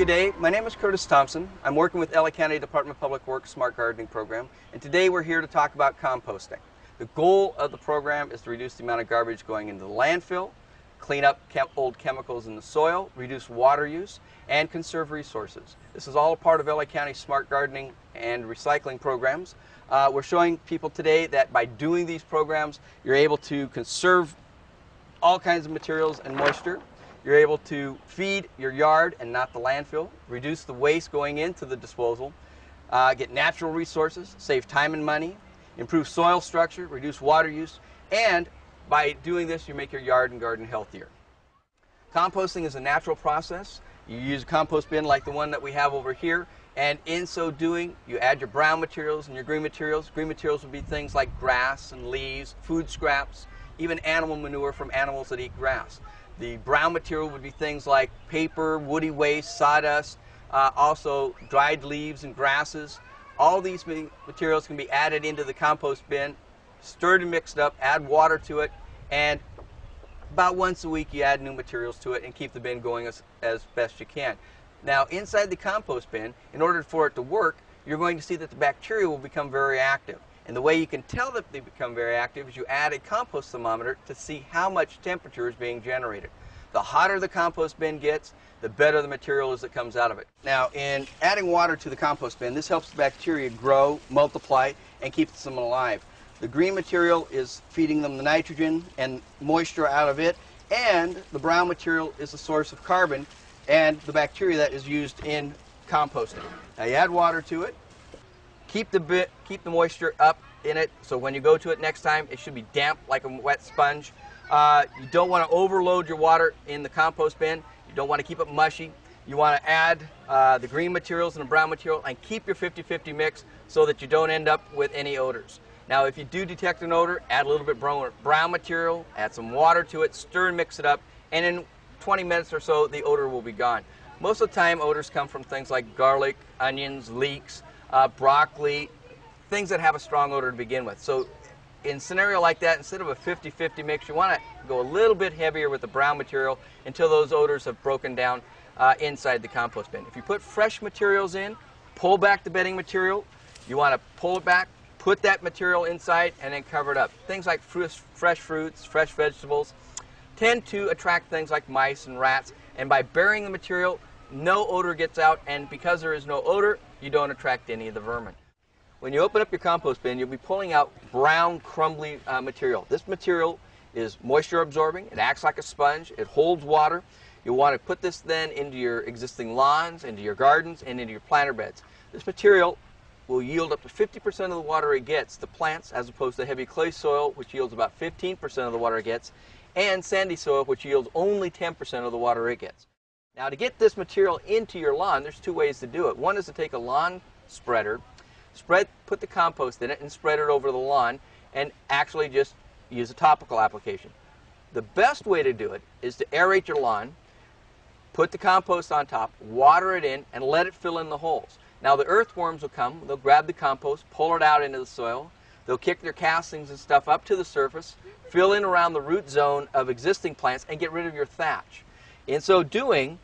Good day. My name is Curtis Thompson. I'm working with LA County Department of Public Works Smart Gardening Program, and today we're here to talk about composting. The goal of the program is to reduce the amount of garbage going into the landfill, clean up old chemicals in the soil, reduce water use, and conserve resources. This is all a part of LA County's smart gardening and recycling programs. We're showing people today that by doing these programs, you're able to conserve all kinds of materials and moisture. You're able to feed your yard and not the landfill, reduce the waste going into the disposal, get natural resources, save time and money, improve soil structure, reduce water use, and by doing this, you make your yard and garden healthier. Composting is a natural process. You use a compost bin like the one that we have over here, and in so doing, you add your brown materials and your green materials. Green materials would be things like grass and leaves, food scraps, even animal manure from animals that eat grass. The brown material would be things like paper, woody waste, sawdust, also dried leaves and grasses. All these materials can be added into the compost bin, stirred and mixed up, add water to it, and about once a week you add new materials to it and keep the bin going as best you can. Now inside the compost bin, in order for it to work, you're going to see that the bacteria will become very active. And the way you can tell that they become very active is you add a compost thermometer to see how much temperature is being generated. The hotter the compost bin gets, the better the material is that comes out of it. Now, in adding water to the compost bin, this helps the bacteria grow, multiply, and keeps them alive. The green material is feeding them the nitrogen and moisture out of it, and the brown material is the source of carbon and the bacteria that is used in composting. Now, you add water to it. Keep the moisture up in it, so when you go to it next time, it should be damp like a wet sponge. You don't want to overload your water in the compost bin. You don't want to keep it mushy. You want to add the green materials and the brown material and keep your 50-50 mix so that you don't end up with any odors. Now, if you do detect an odor, add a little bit brown material, add some water to it, stir and mix it up, and in 20 minutes or so, the odor will be gone. Most of the time, odors come from things like garlic, onions, leeks, broccoli, things that have a strong odor to begin with. So in a scenario like that, instead of a 50-50 mix, you want to go a little bit heavier with the brown material until those odors have broken down inside the compost bin. If you put fresh materials in, pull back the bedding material. You want to pull it back, put that material inside, and then cover it up. Things like fresh fruits, fresh vegetables tend to attract things like mice and rats, and by burying the material, no odor gets out, and because there is no odor, you don't attract any of the vermin. When you open up your compost bin, you'll be pulling out brown, crumbly material. This material is moisture absorbing, it acts like a sponge, it holds water. You'll want to put this then into your existing lawns, into your gardens, and into your planter beds. This material will yield up to 50% of the water it gets to plants, as opposed to heavy clay soil, which yields about 15% of the water it gets, and sandy soil, which yields only 10% of the water it gets. Now, to get this material into your lawn, there's two ways to do it. One is to take a lawn spreader, put the compost in it and spread it over the lawn, and actually just use a topical application. The best way to do it is to aerate your lawn, put the compost on top, water it in, and let it fill in the holes. Now the earthworms will come, they'll grab the compost, pull it out into the soil, they'll kick their castings and stuff up to the surface, fill in around the root zone of existing plants, and get rid of your thatch. In so doing,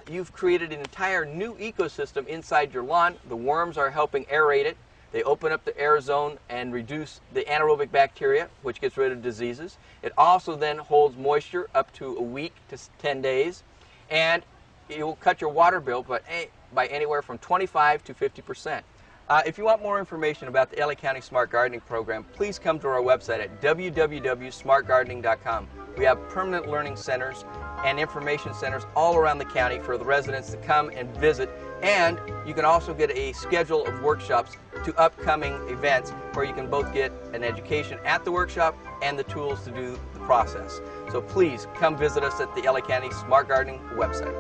you've created an entire new ecosystem inside your lawn. The worms are helping aerate it. They open up the air zone and reduce the anaerobic bacteria, which gets rid of diseases. It also then holds moisture up to a week to 10 days, and it will cut your water bill by anywhere from 25 to 50%. If you want more information about the LA County Smart Gardening Program, please come to our website at www.smartgardening.com. We have permanent learning centers and information centers all around the county for the residents to come and visit, and you can also get a schedule of workshops to upcoming events where you can both get an education at the workshop and the tools to do the process. So please come visit us at the LA County Smart Gardening website.